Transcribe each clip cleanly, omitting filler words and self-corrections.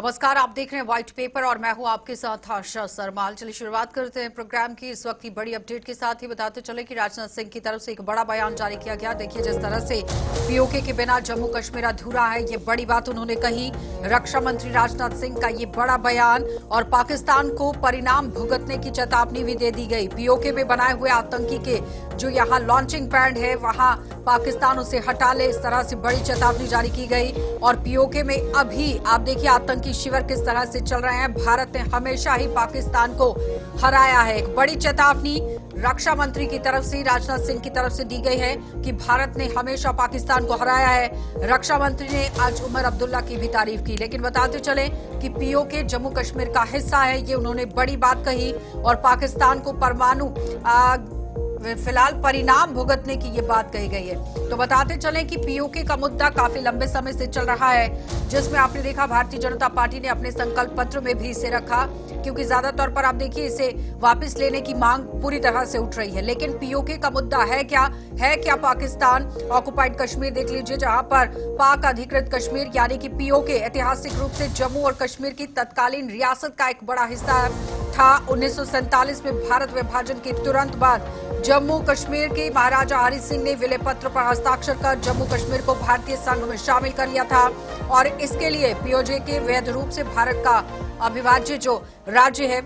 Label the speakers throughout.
Speaker 1: नमस्कार, आप देख रहे हैं व्हाइट पेपर और मैं हूं आपके साथ आशा सरमाल। चलिए शुरुआत करते हैं प्रोग्राम की इस वक्त की बड़ी अपडेट के साथ ही बताते चले कि राजनाथ सिंह की तरफ से एक बड़ा बयान जारी किया गया। देखिए जिस तरह से पीओके के बिना जम्मू कश्मीर अधूरा है, ये बड़ी बात उन्होंने कही। रक्षा मंत्री राजनाथ सिंह का ये बड़ा बयान और पाकिस्तान को परिणाम भुगतने की चेतावनी भी दे दी गई। पीओके में बनाए हुए आतंकी के जो यहाँ लॉन्चिंग पैड है वहां पाकिस्तान उसे हटा ले, इस तरह से बड़ी चेतावनी जारी की गई। और पीओके में अभी आप देखिए आतंकी शिविर किस तरह से चल रहे हैं। भारत ने हमेशा ही पाकिस्तान को हराया है। एक बड़ी चेतावनी रक्षा मंत्री की तरफ से, राजनाथ सिंह की तरफ से दी गई है कि भारत ने हमेशा पाकिस्तान को हराया है। रक्षा मंत्री ने आज उमर अब्दुल्ला की भी तारीफ की। लेकिन बताते चले कि पीओके जम्मू कश्मीर का हिस्सा है, ये उन्होंने बड़ी बात कही। और पाकिस्तान को परमाणु फिलहाल परिणाम भुगतने की ये बात कही गई है। तो बताते चलें कि पीओके का मुद्दा काफी लंबे समय से चल रहा है, जिसमें आपने देखा भारतीय जनता पार्टी ने अपने संकल्प पत्र में भी इसे रखा, क्योंकि ज्यादातर पर आप देखिए इसे वापस लेने की मांग पूरी तरह से उठ रही है। लेकिन पीओके का मुद्दा है क्या पाकिस्तान ऑक्युपाइड कश्मीर देख लीजिए, जहां पर पाक अधिकृत कश्मीर यानी कि पीओके ऐतिहासिक रूप से जम्मू और कश्मीर की तत्कालीन रियासत का एक बड़ा हिस्सा था। 1947 में भारत विभाजन के तुरंत बाद जम्मू कश्मीर के महाराजा हरि सिंह ने विलय पत्र पर हस्ताक्षर कर जम्मू कश्मीर को भारतीय संघ में शामिल कर लिया था। और इसके लिए पीओके वैध रूप से भारत का अविभाज्य जो राज्य है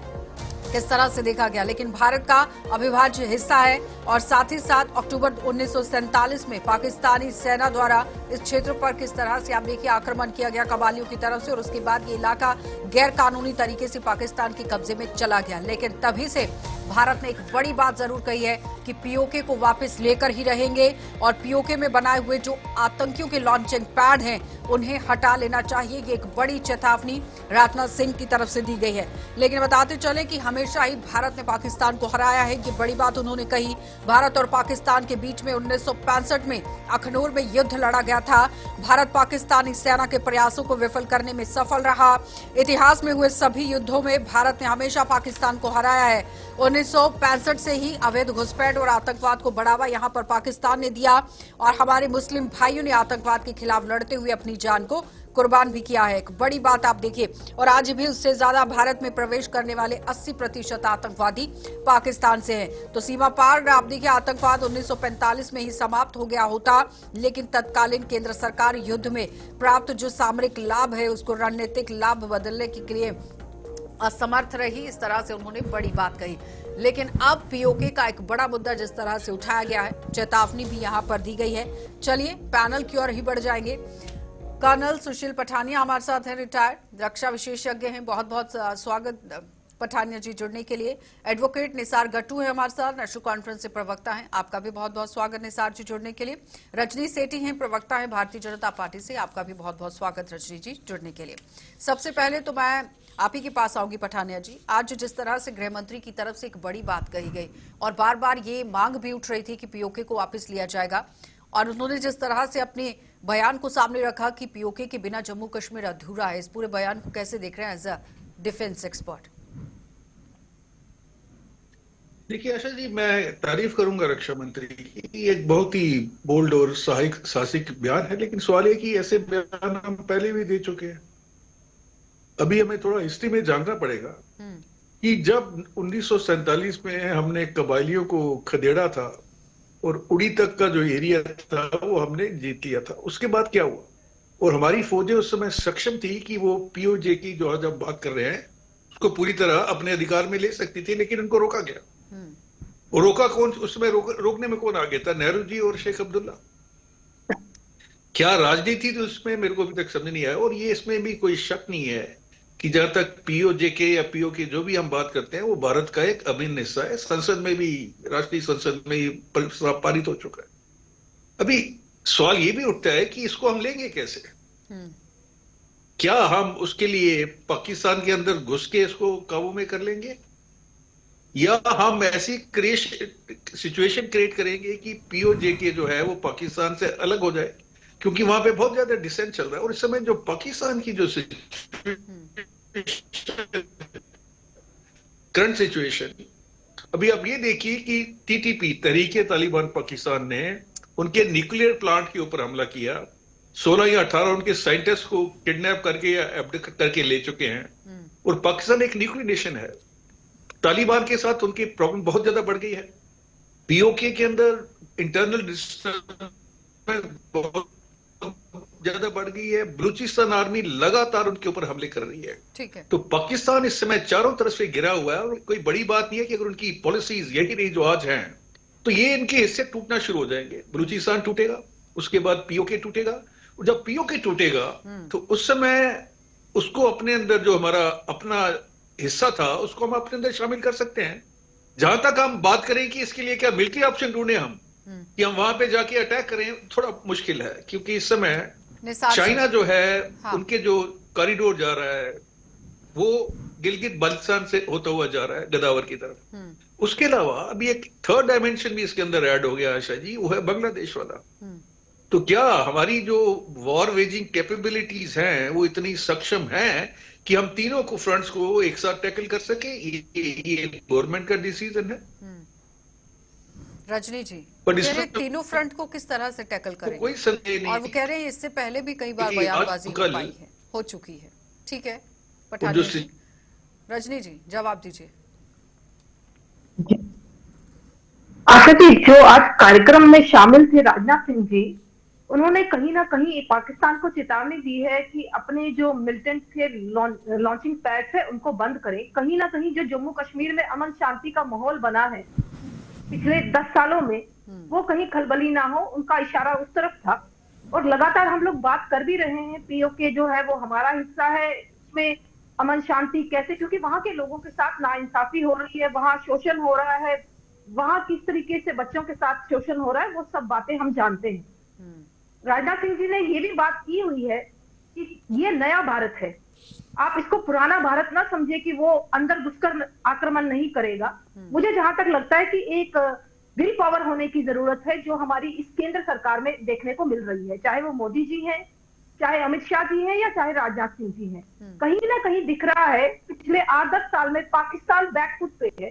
Speaker 1: किस तरह से देखा गया। लेकिन भारत का अविभाज्य हिस्सा है। और साथ ही साथ अक्टूबर 1947 में पाकिस्तानी सेना द्वारा इस क्षेत्र पर किस तरह से आप देखिए आक्रमण किया गया कबालियों की तरफ से, और उसके बाद ये इलाका गैर कानूनी तरीके से पाकिस्तान के कब्जे में चला गया। लेकिन तभी से भारत ने एक बड़ी बात जरूर कही है कि पीओके को वापस लेकर ही रहेंगे और पीओके में बनाए हुए जो आतंकियों के लॉन्चिंग पैड हैं उन्हें हटा लेना चाहिए। ये एक बड़ी चेतावनी राजनाथ सिंह की तरफ से दी गई है। लेकिन बताते चले कि हमेशा ही भारत ने पाकिस्तान को हराया है, ये बड़ी बात उन्होंने कही। भारत और पाकिस्तान के बीच में 1965 में अखनूर में युद्ध लड़ा गया था। भारत पाकिस्तानी सेना के प्रयासों को विफल करने में सफल रहा। इतिहास में हुए सभी युद्धों में भारत ने हमेशा पाकिस्तान को हराया है। 1965 से ही अवैध घुसपैठ और आतंकवाद को बढ़ावा यहां पर पाकिस्तान ने दिया और हमारे मुस्लिम भाइयों ने आतंकवाद के खिलाफ लड़ते हुए अपनी जान को कुर्बान भी किया है। एक बड़ी बात आप देखिए। और आज भी उससे ज्यादा भारत में प्रवेश करने वाले 80% आतंकवादी पाकिस्तान से हैं। तो सीमा पार आप देखिए आतंकवाद 1945 में ही समाप्त हो गया होता, लेकिन तत्कालीन केंद्र सरकार युद्ध में प्राप्त जो सामरिक लाभ है उसको रणनीतिक लाभ बदलने के लिए असमर्थ रही। इस तरह से उन्होंने बड़ी बात कही। लेकिन अब पीओके का एक बड़ा मुद्दा जिस तरह से उठाया गया है, चेतावनी भी यहां पर दी गई है। चलिए पैनल की ओर ही बढ़ जाएंगे। कर्नल सुशील पठानिया हमारे साथ हैं, रिटायर्ड रक्षा विशेषज्ञ हैं। बहुत बहुत स्वागत पठानिया जी जुड़ने के लिए। एडवोकेट निसार गट्टू है हमारे साथ, नेशनल कॉन्फ्रेंस से प्रवक्ता हैं। आपका भी बहुत बहुत स्वागत निसार जी जुड़ने के लिए। रजनी सेठी हैं, प्रवक्ता हैं भारतीय जनता पार्टी से। आपका भी बहुत बहुत स्वागत रजनी जी जुड़ने के लिए। सबसे पहले तो मैं आप ही के पास आऊंगी पठानिया जी। आज जिस तरह से गृह मंत्री की तरफ से एक बड़ी बात कही गई और बार बार ये मांग भी उठ रही थी कि पीओके को वापस लिया जाएगा, और उन्होंने जिस तरह से अपने बयान को सामने रखा कि पीओके के बिना जम्मू कश्मीर अधूरा है, इस पूरे बयान को कैसे देख रहे हैं एज अ डिफेंस एक्सपर्ट?
Speaker 2: देखिए आशा जी, मैं तारीफ करूंगा रक्षा मंत्री की। एक बहुत ही बोल्ड और साहसिक बयान है, लेकिन सवाल है कि ऐसे बयान हम पहले भी दे चुके हैं। अभी हमें थोड़ा हिस्ट्री में जानना पड़ेगा कि जब 1947 में हमने कबायलियों को खदेड़ा था और उड़ी तक का जो एरिया था वो हमने जीत लिया था, उसके बाद क्या हुआ? और हमारी फौजें उस समय सक्षम थी कि वो पीओजे की जो आज हम बात कर रहे हैं उसको पूरी तरह अपने अधिकार में ले सकती थी, लेकिन उनको रोका गया। और रोका कौन? उसमें रोकने में कौन आगे था? नेहरू जी और शेख अब्दुल्ला। क्या राजनीति थी उसमें, मेरे को अभी तक समझ नहीं आया। और ये इसमें भी कोई शक नहीं है कि जहां तक पीओजे के या पीओके जो भी हम बात करते हैं वो भारत का एक अभिन्न हिस्सा है। संसद में भी, राष्ट्रीय संसद में पारित हो चुका है। अभी सवाल ये भी उठता है कि इसको हम लेंगे कैसे? क्या हम उसके लिए पाकिस्तान के अंदर घुस के इसको काबू में कर लेंगे, या हम ऐसी सिचुएशन क्रिएट करेंगे कि पीओजे के जो है वो पाकिस्तान से अलग हो जाए, क्योंकि वहां पे बहुत ज्यादा डिसेंट चल रहा है। और इस समय जो पाकिस्तान की जो करंट सिचुएशन, अभी आप ये देखिए कि टीटीपी तहरीके तालिबान पाकिस्तान ने उनके न्यूक्लियर प्लांट के ऊपर हमला किया, 16 या 18 उनके साइंटिस्ट को किडनैप करके या abduct करके ले चुके हैं। और पाकिस्तान एक न्यूक्लियर नेशन है। तालिबान के साथ उनकी प्रॉब्लम बहुत ज्यादा बढ़ गई है। पीओके के अंदर इंटरनल बहुत ज्यादा बढ़ गई है। बलूचिस्तान आर्मी लगातार उनके ऊपर हमले कर रही है।
Speaker 1: ठीक है।
Speaker 2: तो पाकिस्तान इस समय चारों तरफ से घिरा हुआ है और कोई बड़ी बात नहीं है कि अगर उनकी पॉलिसीज यही रही जो आज हैं तो ये इनके हिस्से टूटना शुरू हो जाएंगे। बलूचिस्तान टूटेगा, उसके बाद पीओके टूटेगा, और जब पीओके टूटेगा तो उस समय उसको अपने अंदर जो हमारा अपना हिस्सा था उसको हम अपने अंदर शामिल कर सकते हैं। जहां तक हम बात करें कि इसके लिए क्या मिलिट्री ऑप्शन ढूंढे हम कि हम वहां पे जाके अटैक करें, थोड़ा मुश्किल है क्योंकि इस समय चाइना जो है उनके जो कॉरिडोर जा रहा है वो गिलगित बाल्टिस्तान से होता हुआ जा रहा है गदावर की तरफ। उसके अलावा अभी एक थर्ड डायमेंशन भी इसके अंदर ऐड हो गया आशा जी, वो है बांग्लादेश वाला। तो क्या हमारी जो वॉर वेजिंग कैपेबिलिटीज हैं वो इतनी सक्षम हैं कि हम तीनों को फ्रंट्स को एक साथ टैकल कर सके? ये गवर्नमेंट का डिसीजन है।
Speaker 1: रजनी जी कह रहे हैं तीनों फ्रंट को किस तरह से टैकल करेंगे?
Speaker 2: कोई संदेह नहीं।
Speaker 1: और वो कह रहे हैं इससे पहले भी कई बार बयानबाजी हो चुकी है। ठीक है पठानिया जी। रजनी जी जवाब दीजिए।
Speaker 3: आशा जी, जो आज कार्यक्रम में शामिल थे राजनाथ सिंह जी, उन्होंने कहीं ना कहीं पाकिस्तान को चेतावनी दी है कि अपने जो मिलिटेंट के लॉन्चिंग पैड्स है उनको बंद करें। कहीं ना कहीं जो जम्मू कश्मीर में अमन शांति का माहौल बना है पिछले 10 सालों में, वो कहीं खलबली ना हो, उनका इशारा उस तरफ था। और लगातार हम लोग बात कर भी रहे हैं, पीओके जो है वो हमारा हिस्सा है, इसमें अमन शांति कैसे, क्योंकि वहां के लोगों के साथ नाइंसाफी हो रही है, वहां शोषण हो रहा है, वहां किस तरीके से बच्चों के साथ शोषण हो रहा है, वो सब बातें हम जानते हैं। राजनाथ सिंह जी ने ये भी बात की हुई है कि ये नया भारत है, आप इसको पुराना भारत ना समझे कि वो अंदर घुसकर आक्रमण नहीं करेगा। मुझे जहां तक लगता है कि एक विल पावर होने की जरूरत है जो हमारी इस केंद्र सरकार में देखने को मिल रही है, चाहे वो मोदी जी हैं, चाहे अमित शाह जी हैं, या चाहे राजनाथ सिंह जी हैं। कहीं ना कहीं दिख रहा है पिछले 8-10 साल में पाकिस्तान बैकफुट पे है।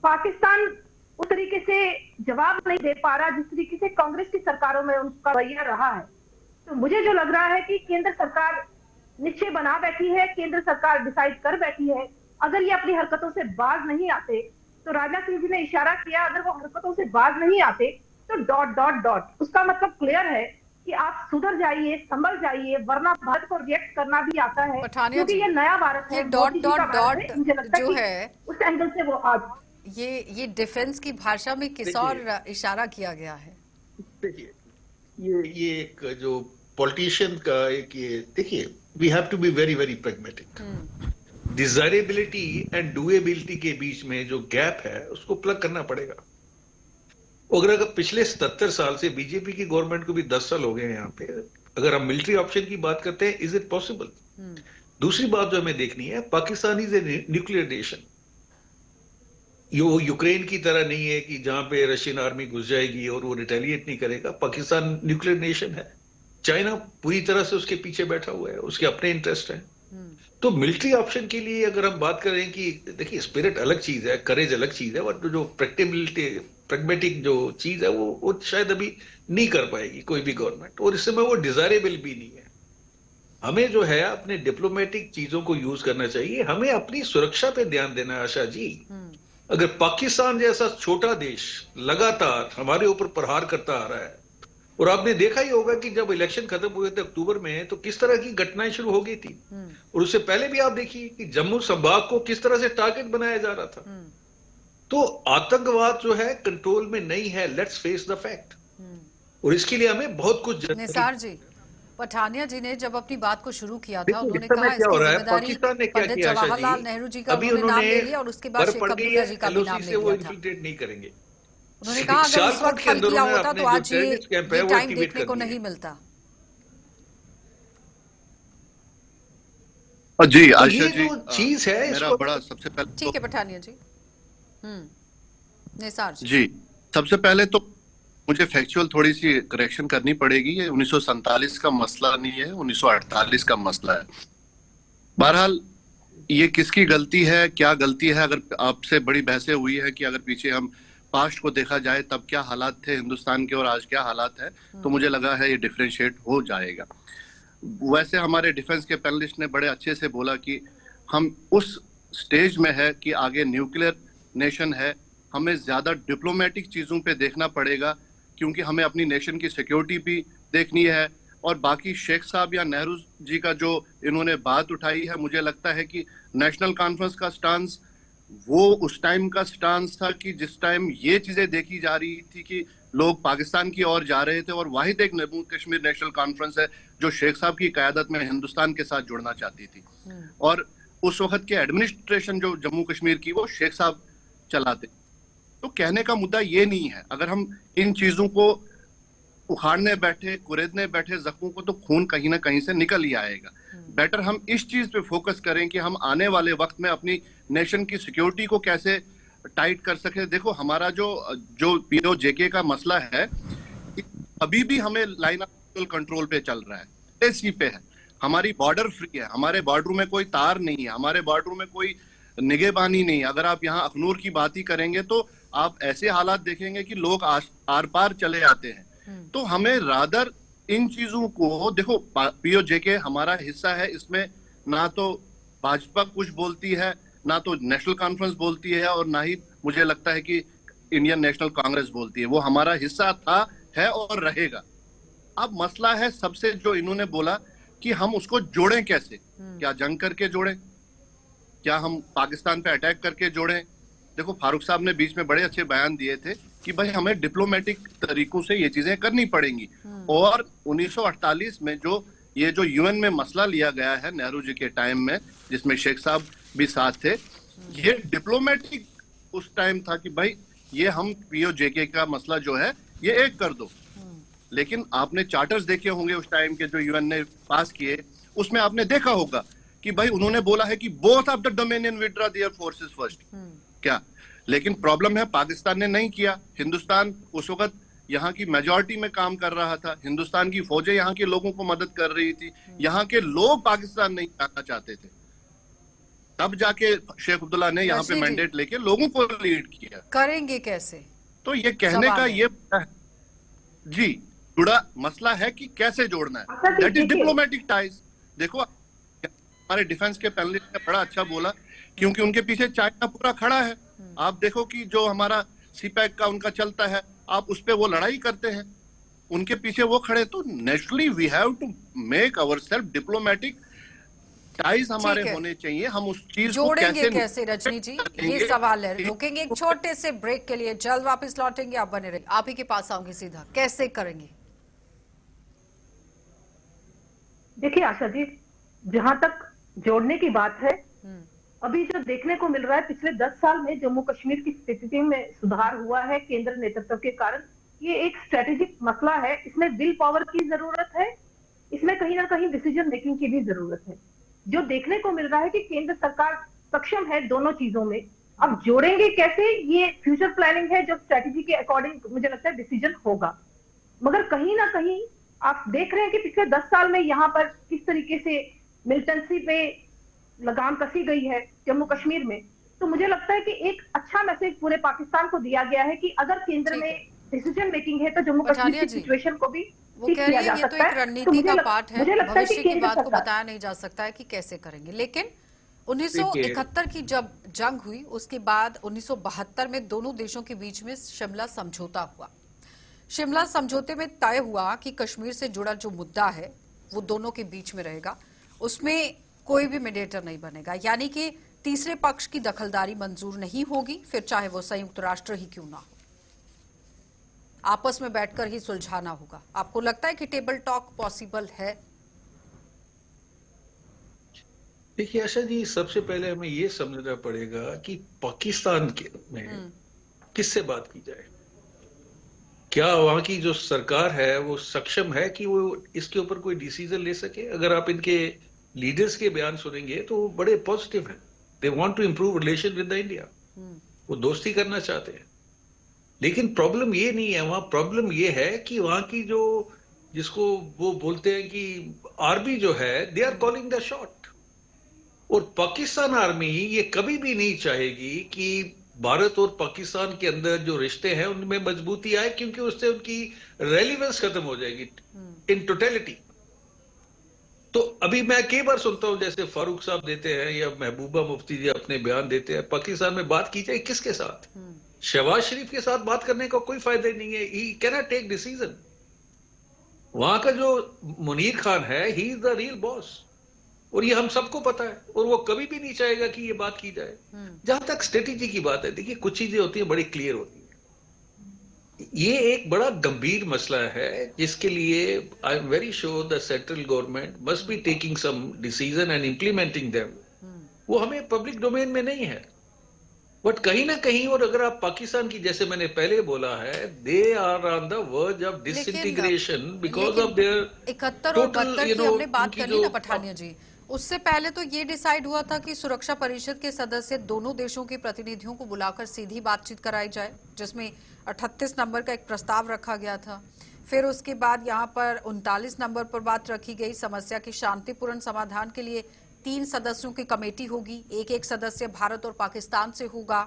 Speaker 3: पाकिस्तान उस तरीके से जवाब नहीं दे पा रहा जिस तरीके से कांग्रेस की सरकारों में उनका रवैया रहा है। तो मुझे जो लग रहा है कि केंद्र सरकार निश्चय बना बैठी है, केंद्र सरकार डिसाइड कर बैठी है। अगर ये अपनी हरकतों से बाज नहीं आते, तो राजनाथ सिंह जी ने इशारा किया, अगर वो हरकतों से बाज नहीं आते तो डॉट डॉट डॉट, उसका मतलब क्लियर है कि आप सुधर जाइए, संभल जाइए, वरना भारत को रिएक्ट करना भी आता है, क्योंकि ये नया भारत है।
Speaker 1: डॉट डॉट डॉट जो है
Speaker 3: उस एंगल से वो आज
Speaker 1: ये डिफेंस की भाषा में किस और इशारा किया गया है?
Speaker 2: देखिए ये एक जो पॉलिटिशियन का एक ये देखिए, we have to be very very pragmatic. Desirability and doability के बीच में जो गैप है उसको प्लग करना पड़ेगा। अगर पिछले 77 साल से बीजेपी की गवर्नमेंट को भी 10 साल हो गए हैं यहाँ पे, अगर हम मिलिट्री ऑप्शन की बात करते हैं, इज इट पॉसिबल? दूसरी बात जो हमें देखनी है, Pakistan is a nuclear nation. ये यूक्रेन की तरह नहीं है कि जहां पे रशियन आर्मी घुस जाएगी और वो रिटेलिएट नहीं करेगा। पाकिस्तान न्यूक्लियर नेशन है। चाइना पूरी तरह से उसके पीछे बैठा हुआ है, उसके अपने इंटरेस्ट हैं। तो मिलिट्री ऑप्शन के लिए अगर हम बात करें कि देखिए स्पिरिट अलग चीज है, करेज अलग चीज है, और जो प्रैक्टिबिलिटी प्रैग्मेटिक जो चीज है वो शायद अभी नहीं कर पाएगी कोई भी गवर्नमेंट, और इस समय वो डिजायरेबल भी नहीं है। हमें जो है अपने डिप्लोमेटिक चीजों को यूज करना चाहिए, हमें अपनी सुरक्षा पे ध्यान देना है आशा जी। अगर पाकिस्तान जैसा छोटा देश लगातार हमारे ऊपर प्रहार करता आ रहा है, और आपने देखा ही होगा कि जब इलेक्शन खत्म हुए थे अक्टूबर में, तो किस तरह की घटनाएं शुरू हो गई थी, और उससे पहले भी आप देखिए कि जम्मू संभाग को किस तरह से टारगेट बनाया जा रहा था। तो आतंकवाद जो है कंट्रोल में नहीं है, लेट्स फेस द फैक्ट, और इसके लिए हमें बहुत कुछ।
Speaker 1: निसार जी, पठानिया जी ने जब अपनी बात को शुरू किया था, उन्होंने कहा इसकी जिम्मेदारी पंडित जवाहरलाल नेहरू जी का उन्होंने नाम ले लिया, और उसके बाद शेख अब्दुल्ला जी का भी नाम ले लिया था।
Speaker 2: नहीं करेंगे।
Speaker 1: उन्होंने कहा अगर उस वक्त हल किया होता तो आज ये टाइम देखने को नहीं मिलता।
Speaker 4: जी आशा जी,
Speaker 2: चीज है
Speaker 4: मेरा बड़ा सबसे पहले
Speaker 1: ठीक है पठानिया जी। निसार
Speaker 4: जी, सबसे पहले तो मुझे फैक्चुअल थोड़ी सी करेक्शन करनी पड़ेगी। ये 1947 का मसला नहीं है, 1948 का मसला है। बहरहाल ये किसकी गलती है, क्या गलती है, अगर आपसे बड़ी बहसें हुई है कि अगर पीछे हम पास्ट को देखा जाए तब क्या हालात थे हिंदुस्तान के और आज क्या हालात है, तो मुझे लगा है ये डिफरेंशिएट हो जाएगा। वैसे हमारे डिफेंस के पैनलिस्ट ने बड़े अच्छे से बोला कि हम उस स्टेज में है कि आगे न्यूक्लियर नेशन है, हमें ज्यादा डिप्लोमेटिक चीजों पे देखना पड़ेगा, क्योंकि हमें अपनी नेशन की सिक्योरिटी भी देखनी है। और बाकी शेख साहब या नेहरू जी का जो इन्होंने बात उठाई है, मुझे लगता है कि नेशनल कॉन्फ्रेंस का स्टांस वो उस टाइम का स्टांस था कि जिस टाइम ये चीजें देखी जा रही थी कि लोग पाकिस्तान की ओर जा रहे थे, और वाहिद एक जम्मू कश्मीर नेशनल कॉन्फ्रेंस है जो शेख साहब की क़यादत में हिंदुस्तान के साथ जुड़ना चाहती थी। और उस वक्त के एडमिनिस्ट्रेशन जो जम्मू कश्मीर की वो शेख साहब चलाते। तो कहने का मुद्दा ये नहीं है, अगर हम इन चीजों को उखाड़ने बैठे, कुरेदने बैठे जख्मों को, तो खून कहीं ना कहीं से निकल ही आएगा। बेटर हम इस चीज पे फोकस करें कि हम आने वाले वक्त में अपनी नेशन की सिक्योरिटी को कैसे टाइट कर सके। देखो हमारा जो पीओजेके का मसला है, अभी भी हमें लाइन ऑफ कंट्रोल पे चल रहा है, एसी पे है, हमारी बॉर्डर फ्री है, हमारे बॉर्डर में कोई तार नहीं है, हमारे बॉर्डर में कोई निगहबानी नहीं है। अगर आप यहाँ अखनूर की बात ही करेंगे तो आप ऐसे हालात देखेंगे कि लोग आर पार चले आते हैं। तो हमें रादर इन चीजों को देखो, पीओजेके हमारा हिस्सा है, इसमें ना तो भाजपा कुछ बोलती है, ना तो नेशनल कॉन्फ्रेंस बोलती है, और ना ही मुझे लगता है कि इंडियन नेशनल कांग्रेस बोलती है। वो हमारा हिस्सा था, है और रहेगा। अब मसला है सबसे जो इन्होंने बोला कि हम उसको जोड़ें कैसे, क्या जंग करके जोड़ें, क्या हम पाकिस्तान पे अटैक करके जोड़ें। देखो फारूक साहब ने बीच में बड़े अच्छे बयान दिए थे कि भाई हमें डिप्लोमेटिक तरीकों से ये चीजें करनी पड़ेंगी। और 1948 में जो यूएन में मसला लिया गया है नेहरू जी के टाइम में, जिसमें शेख साहब भी साथ थे, ये डिप्लोमेटिक उस टाइम था कि भाई ये हम पीओजेके का मसला जो है ये एक कर दो। लेकिन आपने चार्टर्स देखे होंगे उस टाइम के जो यूएन ने पास किए, उसमें आपने देखा होगा कि भाई उन्होंने बोला है कि both of the dominion withdraw their forces first. क्या, लेकिन प्रॉब्लम है पाकिस्तान ने नहीं किया। हिंदुस्तान उस वक्त यहाँ की मेजॉरिटी में काम कर रहा था, हिंदुस्तान की फौजें यहाँ के लोगों को मदद कर रही थी, यहाँ के लोग पाकिस्तान नहीं जाना चाहते थे। तब जाके शेख अब्दुल्ला ने यहाँ पे मैंडेट लेके लोगों को लीड किया।
Speaker 1: करेंगे कैसे,
Speaker 4: तो ये कहने का ये जी जुड़ा मसला है कि कैसे जोड़ना है, दैट इज डिप्लोमेटिक टाइज। देखो हमारे डिफेंस के पैनलिस्ट ने बड़ा अच्छा बोला, क्योंकि उनके पीछे चाइना पूरा खड़ा है। आप देखो कि जो हमारा सीपैक का उनका चलता है, आप उस पे वो लड़ाई करते हैं, उनके पीछे वो खड़े। तो naturally we have to make ourselves diplomatic ties हमारे होने चाहिए। हम उस चीज को
Speaker 1: कैसे रजनी जी, ये सवाल है। रुकेंगे एक छोटे से ब्रेक के लिए, जल्द वापस लौटेंगे, आप बने रहिए। आप ही के पास आऊंगी सीधा, कैसे करेंगे?
Speaker 3: देखिए आशा जी, जहां तक जोड़ने की बात है, अभी जो देखने को मिल रहा है, पिछले 10 साल में जम्मू कश्मीर की स्थिति में सुधार हुआ है केंद्र नेतृत्व के कारण। ये एक स्ट्रेटेजिक मसला है, इसमें विल पावर की जरूरत है, इसमें कहीं ना कहीं डिसीजन मेकिंग की भी जरूरत है। जो देखने को मिल रहा है कि केंद्र सरकार सक्षम है दोनों चीजों में। अब जोड़ेंगे कैसे, ये फ्यूचर प्लानिंग है, जो स्ट्रेटेजी के अकॉर्डिंग मुझे लगता है डिसीजन होगा। मगर कहीं ना कहीं आप देख रहे हैं कि पिछले 10 साल में यहाँ पर किस तरीके से मिलिटेंसी पे लगाम कसी गई है जम्मू कश्मीर में। तो मुझे लगता है कि एक अच्छा मैसेज पूरे पाकिस्तान को दिया गया है कि अगर केंद्र में डिसीजन मेकिंग है तो जम्मू कश्मीर की सिचुएशन को भी ठीक किया जा सकता है।
Speaker 1: ये तो एक रणनीति का पार्ट है, भविष्य की बात को बताया नहीं जा सकता है कि कैसे करेंगे। लेकिन 1971 की जब जंग हुई, उसके बाद 1972 में दोनों देशों के बीच में शिमला समझौता हुआ। शिमला समझौते में तय हुआ कि कश्मीर से जुड़ा जो मुद्दा है वो दोनों के बीच में रहेगा, उसमें कोई भी मीडिएटर नहीं बनेगा, यानी कि तीसरे पक्ष की दखलदारी मंजूर नहीं होगी, फिर चाहे वो संयुक्त राष्ट्र ही क्यों ना हो, आपस में बैठकर ही सुलझाना होगा। आपको लगता है कि टेबल टॉक पॉसिबल है?
Speaker 2: देखिए आशा जी, सबसे पहले हमें ये समझना पड़ेगा कि पाकिस्तान के में किससे बात की जाए। क्या वहां की जो सरकार है वो सक्षम है कि वो इसके ऊपर कोई डिसीजन ले सके? अगर आप इनके लीडर्स के बयान सुनेंगे तो वो बड़े पॉजिटिव हैं। They want to improve relation with the India, वो दोस्ती करना चाहते हैं। लेकिन प्रॉब्लम ये नहीं है, वहां प्रॉब्लम ये है कि वहां की जो जिसको वो बोलते हैं कि आर्मी जो है, they are calling the shot. और पाकिस्तान आर्मी ये कभी भी नहीं चाहेगी कि भारत और पाकिस्तान के अंदर जो रिश्ते हैं उनमें मजबूती आए, क्योंकि उससे उनकी रेलिवेंस खत्म हो जाएगी इन टोटलिटी। तो अभी मैं कई बार सुनता हूं, जैसे फारूक साहब देते हैं या महबूबा मुफ्ती जी अपने बयान देते हैं, पाकिस्तान में बात की जाए किसके साथ? शहबाज शरीफ के साथ बात करने का कोई फायदा नहीं है। He can not take decision. वहां का जो मुनीर खान है, he is the real boss, और ये हम सबको पता है, और वो कभी भी नहीं चाहेगा कि ये बात की जाए। जहां तक स्ट्रेटेजी की बात है, देखिए कुछ चीजें होती है बड़ी क्लियर होती है। ये एक बड़ा गंभीर मसला है जिसके लिए I am very sure the central government must be taking some decision and implementing them. वो हमें पब्लिक डोमेन में नहीं है, बट कहीं ना कहीं, और अगर आप पाकिस्तान की, जैसे मैंने पहले बोला है, they are on the verge of disintegration because of their
Speaker 1: 71 और 72 की हमने बात कर ली ना पठानिया जी। उससे पहले तो ये डिसाइड हुआ था कि सुरक्षा परिषद के सदस्य दोनों देशों के प्रतिनिधियों को बुलाकर सीधी बातचीत कराई जाए, जिसमें 38 नंबर का एक प्रस्ताव रखा गया था। फिर उसके बाद यहाँ पर 39 नंबर पर बात रखी गई, समस्या के शांतिपूर्ण समाधान के लिए 3 सदस्यों की कमेटी होगी, एक सदस्य भारत और पाकिस्तान से होगा,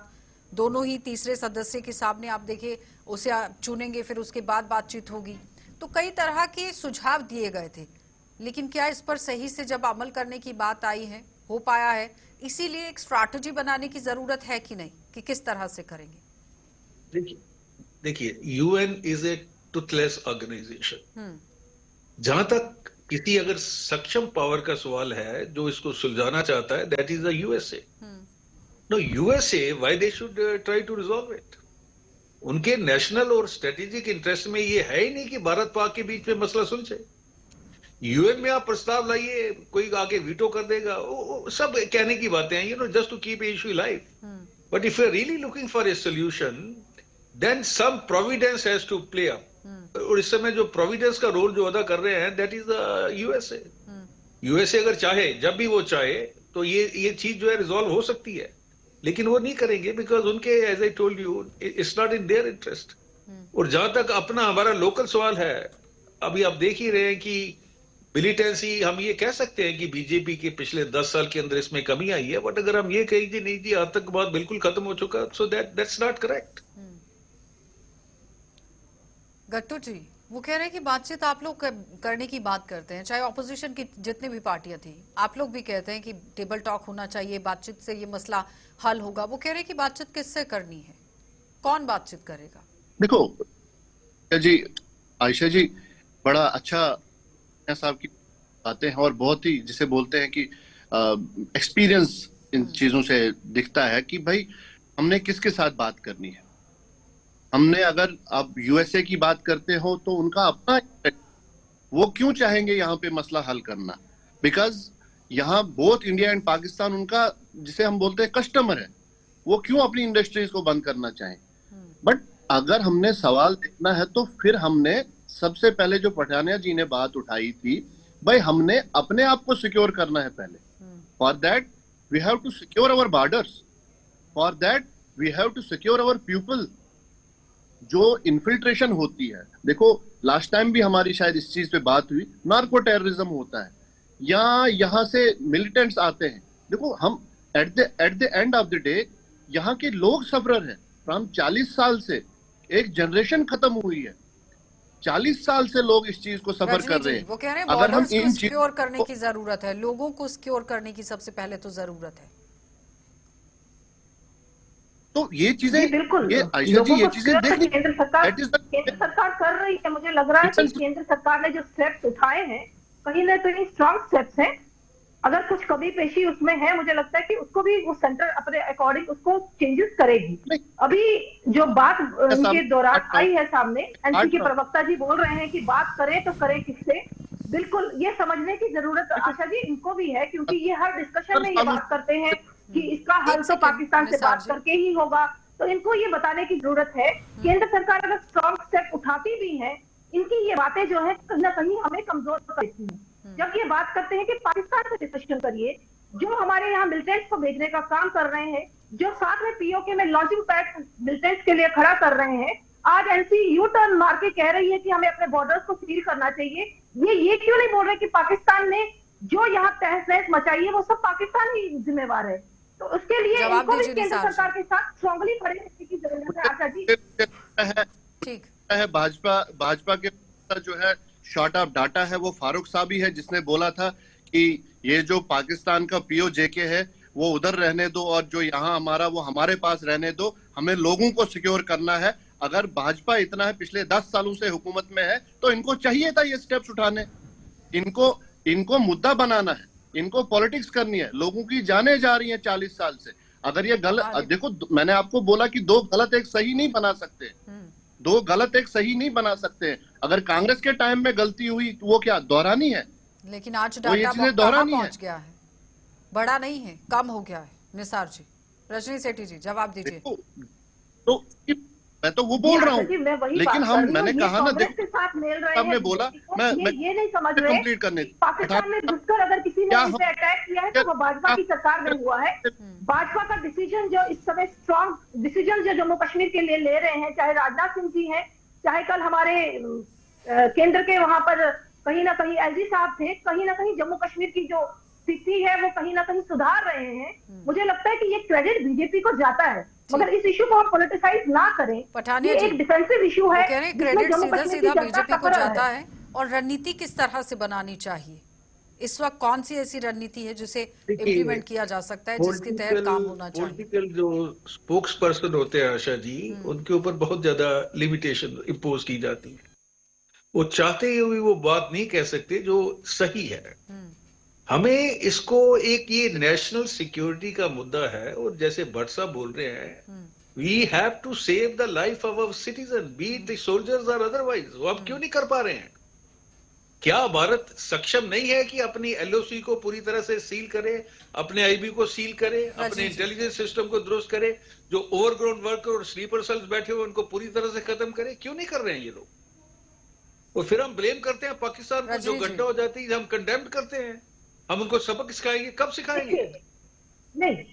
Speaker 1: दोनों ही तीसरे सदस्य के सामने आप देखिए उसे आप चुनेंगे, फिर उसके बाद बातचीत होगी। तो कई तरह के सुझाव दिए गए थे, लेकिन क्या इस पर सही से जब अमल करने की बात आई है, हो पाया है? इसीलिए एक स्ट्रैटेजी बनाने की जरूरत है कि नहीं, कि किस तरह से करेंगे?
Speaker 2: देखिए UN is a toothless organisation. जहां तक किसी अगर सक्षम पावर का सवाल है जो इसको सुलझाना चाहता है, that is the USA. No USA, why they should try to resolve it? उनके नेशनल और स्ट्रेटेजिक इंटरेस्ट में ये है ही नहीं कि भारत पाक के बीच में मसला सुलझे। यूएन में आप प्रस्ताव लाइए, कोई आगे वीटो कर देगा, सब कहने की बातें हैं, just to keep issue live. But if you are really looking for a solution, then some providence has to play up. और इस समय जो प्रोविडेंस का रोल जो अदा कर रहे हैं, that is the USA. USA अगर चाहे, जब भी वो चाहे, तो ये चीज जो है रिजॉल्व हो सकती है, लेकिन वो नहीं करेंगे बिकॉज उनके, as I told you, it's not in their interest. और जहां तक अपना हमारा लोकल सवाल है, अभी आप देख ही रहे हैं कि मिलिटेंसी, हम ये कह सकते हैं कि बीजेपी के पिछले 10 साल के अंदर इसमें कमी आई है, बट अगर हम ये कहें कि नहीं जी आतंकवाद बिल्कुल खत्म हो चुका, सो दैट्स नॉट करेक्ट।
Speaker 1: गट्टू जी, वो कह रहे हैं कि बातचीत आप लोग करने की बात करते हैं, चाहे ऑपोजिशन की जितनी भी पार्टियां थी, आप लोग भी कहते हैं कि टेबल टॉक होना चाहिए, बातचीत से ये मसला हल होगा। वो कह रहे हैं कि बातचीत किससे करनी है, कौन बातचीत करेगा?
Speaker 4: देखो जी, आयशा जी, बड़ा अच्छा साहब की बातें हैं, और बहुत ही जिसे बोलते हैं कि एक्सपीरियंस इन चीजों से दिखता है कि भाई हमने किसके साथ बात करनी है। हमने, अगर आप यूएसए की बात करते हो तो उनका अपना, वो क्यों चाहेंगे यहाँ पे मसला हल करना? बिकॉज यहाँ बोथ इंडिया एंड पाकिस्तान उनका, जिसे हम बोलते हैं कस्टमर है, वो क्यों अपनी इंडस्ट्रीज को बंद करना चाहें? बट अगर हमने सवाल देखना है तो फिर हमने सबसे पहले जो पठानिया जी ने बात उठाई थी, भाई हमने अपने आप को सिक्योर करना है पहले। For that we have to secure our borders, for that we have to secure our people. जो इन्फिल्ट्रेशन होती है, देखो लास्ट टाइम भी हमारी शायद इस चीज पे बात हुई, नार्को टेररिज्म होता है या यहाँ से मिलिटेंट्स आते हैं। देखो हम at the end of the day यहाँ के लोग सफरर हैं। फ्रॉम 40 साल से एक जनरेशन खत्म हुई है, 40 साल से लोग इस चीज को सफर कर रहे हैं।
Speaker 1: वो कह रहे हैं अगर हम इन सिक्योर करने की जरूरत है, लोगों को सिक्योर करने की सबसे पहले तो जरूरत है।
Speaker 3: तो ये चीजें, ये आयशा जी, ये चीजें देखनी केंद्र सरकार कर रही है। मुझे लग रहा है कि केंद्र सरकार ने जो स्टेप्स उठाए हैं, कहीं ना कहीं स्ट्रॉन्ग स्टेप्स हैं। अगर कुछ कमी पेशी उसमें है, मुझे लगता है कि उसको भी वो सेंटर अपने अकॉर्डिंग उसको चेंजेस करेगी। अभी जो बात उनके दौरान आई है सामने, एनसी के प्रवक्ता जी बोल रहे हैं कि बात करें तो करें किससे, बिल्कुल ये समझने की जरूरत आशा जी इनको भी है, क्योंकि ये हर डिस्कशन में ये बात करते हैं कि इसका हल तो पाकिस्तान से बात करके ही होगा। तो इनको ये बताने की जरूरत है, केंद्र सरकार अगर स्ट्रॉन्ग स्टेप उठाती भी है, इनकी ये बातें जो है कहीं ना कहीं हमें कमजोर करती हैं। जब ये बात करते हैं कि पाकिस्तान से डिस्कशन करिए, जो हमारे यहाँ मिलिटेंट्स को भेजने का काम कर रहे हैं, जो साथ में पीओके में लॉन्चिंग पैड मिलिटेंट्स के लिए खड़ा कर रहे हैं, आज एनसी यू टर्न मार के कह रही है कि हमें अपने बॉर्डर्स को सील करना चाहिए। ये क्यों नहीं बोल रहे कि पाकिस्तान ने जो यहाँ तहस नहस मचाई है वो सब पाकिस्तान ही जिम्मेवार है? तो उसके लिए
Speaker 1: जवाब
Speaker 3: इनको भी
Speaker 1: दीजिए
Speaker 3: केंद्र
Speaker 1: निसार जी।
Speaker 3: सरकार के साथ स्ट्रांगली खड़े रहने की जरूरत है आशा जी।
Speaker 1: ठीक
Speaker 4: है भाजपा के जो है शॉर्ट ऑफ डाटा है वो फारूक साहब ही है जिसने बोला था कि ये जो पाकिस्तान का पीओ जेके है वो उधर रहने दो और जो यहाँ हमारा वो हमारे पास रहने दो, हमें लोगों को सिक्योर करना है। अगर भाजपा इतना है, पिछले 10 सालों से हुकूमत में है, तो इनको चाहिए था ये स्टेप्स उठाने। इनको मुद्दा बनाना है, इनको पॉलिटिक्स करनी है। लोगों की जानें जा रही हैं 40 साल से। अगर ये गलत, देखो मैंने आपको बोला कि दो गलत एक सही नहीं बना सकते, दो गलत एक सही नहीं बना सकते। अगर कांग्रेस के टाइम में गलती हुई तो वो क्या दोहरानी है?
Speaker 1: लेकिन आज
Speaker 4: वो ये
Speaker 1: डाटा
Speaker 4: चीजें
Speaker 1: कहाँ
Speaker 4: दोहरानी है।
Speaker 1: पहुंच गया है, बड़ा नहीं है, कम हो गया है। निसार जी, रजनी सेठी जी जवाब दीजिए।
Speaker 4: तो मैं तो वो बोल रहा हूँ, लेकिन हम मैंने कहा ना, देखो
Speaker 3: के साथ मेल रहे
Speaker 4: हमने
Speaker 3: हैं,
Speaker 4: बोला
Speaker 3: मैं ये नहीं समझ रहे
Speaker 4: कंप्लीट करने
Speaker 3: पाकिस्तान में घुसकर अगर किसी ने इस पे अटैक किया है तो वो भाजपा की सरकार में हुआ है। भाजपा का डिसीजन जो इस समय स्ट्रॉन्ग डिसीजन जो जम्मू कश्मीर के लिए ले रहे हैं, चाहे राजनाथ सिंह जी हैं, चाहे कल हमारे केंद्र के वहां पर कहीं ना कहीं एलजी साहब थे, कहीं ना कहीं जम्मू कश्मीर की जो स्थिति है वो कहीं ना कहीं सुधार रहे हैं। मुझे लगता है कि ये क्रेडिट बीजेपी को जाता है, मगर इस इशू को हम पॉलिटिसाइज ना करें।
Speaker 1: पठानिया
Speaker 3: ये
Speaker 1: जी,
Speaker 3: एक डिफेंसिव इशू है,
Speaker 1: क्रेडिट सीधा सीधा बीजेपी को जाता है। और रणनीति किस तरह से बनानी चाहिए इस वक्त? कौन सी ऐसी रणनीति है जिसे इम्प्लीमेंट किया जा सकता है, जिसके तहत काम होना चाहिए?
Speaker 2: पॉलिटिकल जो स्पोक्स पर्सन होते हैं आशा जी, उनके ऊपर बहुत ज्यादा लिमिटेशन इम्पोज की जाती है। वो चाहते हुए वो बात नहीं कह सकते जो सही है। हमें इसको एक ये नेशनल सिक्योरिटी का मुद्दा है, और जैसे भट्ट साहब बोल रहे हैं, we have to save the life of our citizen, be it the soldiers और अदरवाइज। वो अब क्यों नहीं कर पा रहे हैं? क्या भारत सक्षम नहीं है कि अपनी एलओसी को पूरी तरह से सील करे, अपने आईबी को सील करे, अपने इंटेलिजेंस सिस्टम को दुरुस्त करे, जो ओवरग्राउंड वर्कर और स्लीपर सेल्स बैठे हुए उनको पूरी तरह से खत्म करे? क्यों नहीं कर रहे हैं ये लोग? और फिर हम ब्लेम करते हैं पाकिस्तान को, जो घटना हो जाती है हम कंडेम्ड करते हैं। हम उनको सबक सिखाएंगे, कब सिखाएंगे?
Speaker 3: नहीं,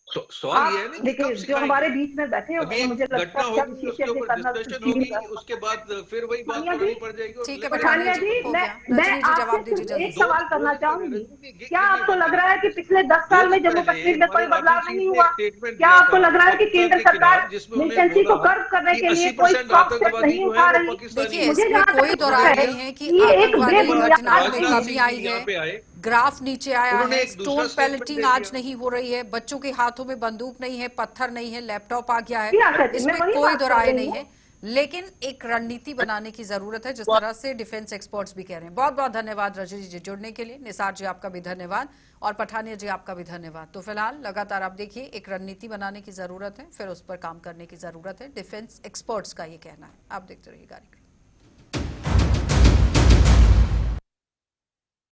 Speaker 2: सवाल ये है ना कि कब
Speaker 3: जो हमारे बीच में बैठे हैं,
Speaker 2: अभी
Speaker 3: मुझे लगता
Speaker 2: घटना
Speaker 3: है
Speaker 2: होगी, उसके ऊपर डिस्कशन होगी, उसके बाद फिर वही बात करनी पड़ जाएगी।
Speaker 1: ठीक है
Speaker 3: पठानिया जी, मैं आपसे एक सवाल करना चाहूंगी। क्या आपको लग रहा है कि पिछले 10 साल में जम्मू कश्मीर में कोई बदलाव नहीं हुआ? क्या आपको लग रहा है कि केंद्र सरकार मिलिटेंसी को कर्व करने के लिए कोई स्ट्रॉन्ग स्टेप नहीं उठा रही?
Speaker 1: देखिए, इसमें कोई दो राय नहीं है कि आतंकवादी घटनाओं में कमी आई है, ग्राफ नीचे आया है, स्टोन पैलेटिंग आज नहीं हो रही है, बच्चों के हाथों में बंदूक नहीं है, पत्थर नहीं है, लैपटॉप आ गया है, इसमें कोई दो राय नहीं है। लेकिन एक रणनीति बनाने की जरूरत है, जिस तरह से डिफेंस एक्सपर्ट्स भी कह रहे हैं। बहुत बहुत धन्यवाद रजनी जी जुड़ने के लिए। निसार जी आपका भी धन्यवाद, और पठानिया जी आपका भी धन्यवाद। तो फिलहाल लगातार आप देखिए, एक रणनीति बनाने की जरूरत है, फिर उस पर काम करने की जरूरत है, डिफेंस एक्सपर्ट्स का ये कहना है। आप देखते रहिए कार्यक्रम।